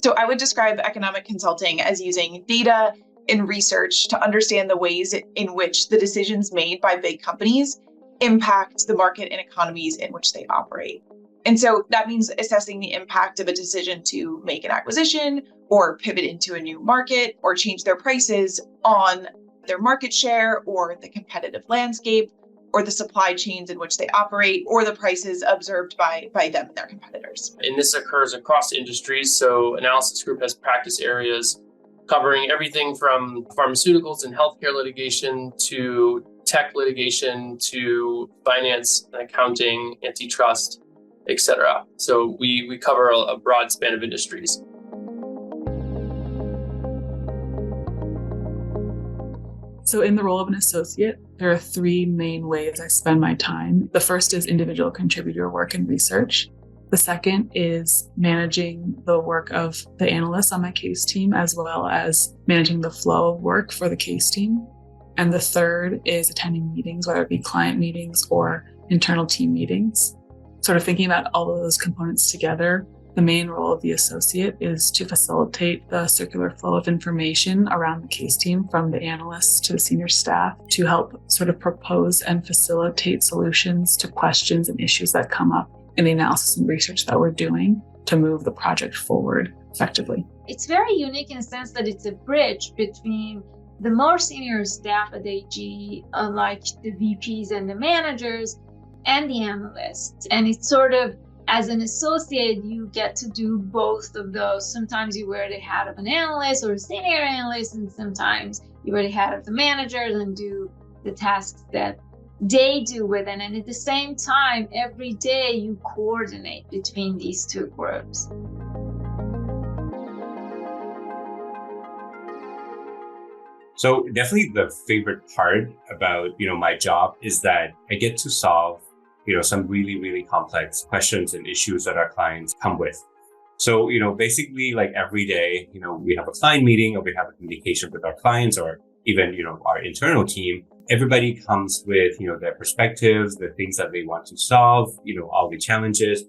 So I would describe economic consulting as using data and research to understand the ways in which the decisions made by big companies impact the market and economies in which they operate. And so that means assessing the impact of a decision to make an acquisition or pivot into a new market or change their prices on their market share or the competitive landscape or the supply chains in which they operate or the prices observed by them and their competitors. And this occurs across industries. So Analysis Group has practice areas covering everything from pharmaceuticals and healthcare litigation to tech litigation to finance and accounting, antitrust, etc. So we cover a broad span of industries. So in the role of an associate, there are three main ways I spend my time. The first is individual contributor work and research. The second is managing the work of the analysts on my case team, as well as managing the flow of work for the case team. And the third is attending meetings, whether it be client meetings or internal team meetings. Sort of thinking about all of those components together, the main role of the associate is to facilitate the circular flow of information around the case team from the analysts to the senior staff to help sort of propose and facilitate solutions to questions and issues that come up in the analysis and research that we're doing to move the project forward effectively. It's very unique in the sense that it's a bridge between the more senior staff at AG, like the VPs and the managers, and the analysts. And it's sort of, as an associate, you get to do both of those. Sometimes you wear the hat of an analyst or a senior analyst, and sometimes you wear the hat of the managers and do the tasks that they do with it. And at the same time, every day you coordinate between these two groups. So definitely the favorite part about, my job is that I get to solve, some really, really complex questions and issues that our clients come with. So, basically like every day, we have a client meeting or we have a communication with our clients or even, our internal team. Everybody comes with, their perspectives, the things that they want to solve, all the challenges.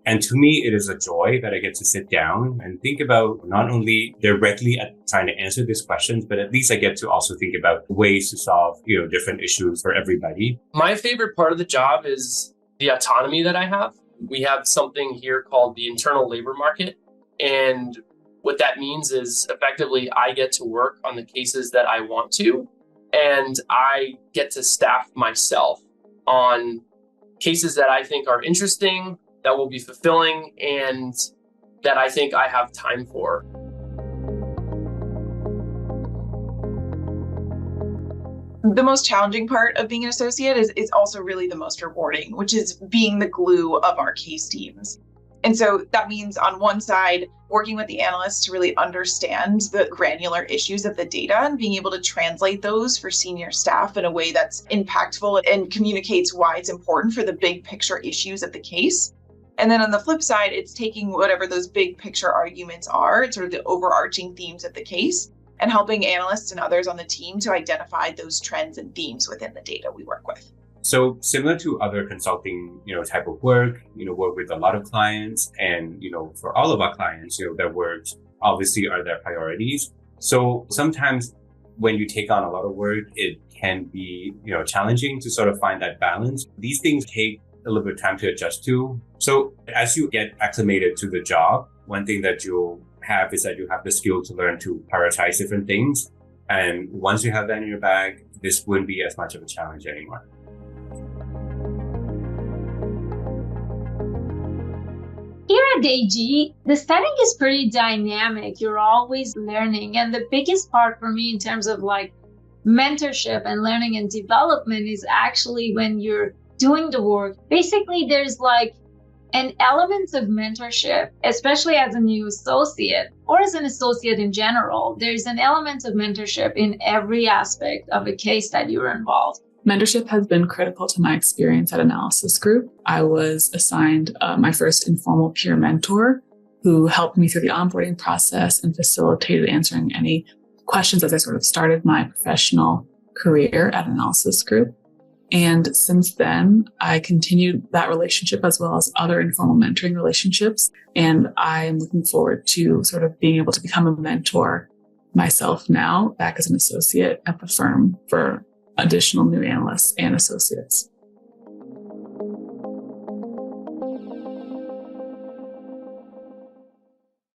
And to me, it is a joy that I get to sit down and think about not only directly at trying to answer these questions, but at least I get to also think about ways to solve, different issues for everybody. My favorite part of the job is the autonomy that I have. We have something here called the internal labor market. And what that means is effectively I get to work on the cases that I want to, and I get to staff myself on cases that I think are interesting, that will be fulfilling, and that I think I have time for. The most challenging part of being an associate is also really the most rewarding, which is being the glue of our case teams. And so that means on one side, working with the analysts to really understand the granular issues of the data and being able to translate those for senior staff in a way that's impactful and communicates why it's important for the big picture issues of the case. And then on the flip side, it's taking whatever those big picture arguments are, sort of the overarching themes of the case, and helping analysts and others on the team to identify those trends and themes within the data we work with. So similar to other consulting, type of work, work with a lot of clients and, for all of our clients, their works obviously are their priorities. So sometimes when you take on a lot of work, it can be, challenging to sort of find that balance. These things take a little bit of time to adjust to. So as you get acclimated to the job, one thing that you'll have is that you have the skill to learn to prioritize different things. And once you have that in your bag, this wouldn't be as much of a challenge anymore. Here at AG, the setting is pretty dynamic. You're always learning. And the biggest part for me in terms of like mentorship and learning and development is actually when you're doing the work. Basically, there's like an element of mentorship, especially as a new associate or as an associate in general. There's an element of mentorship in every aspect of a case that you're involved. Mentorship has been critical to my experience at Analysis Group. I was assigned my first informal peer mentor who helped me through the onboarding process and facilitated answering any questions as I sort of started my professional career at Analysis Group. And since then, I continued that relationship as well as other informal mentoring relationships. And I am looking forward to sort of being able to become a mentor myself now, back as an associate at the firm for additional new analysts and associates.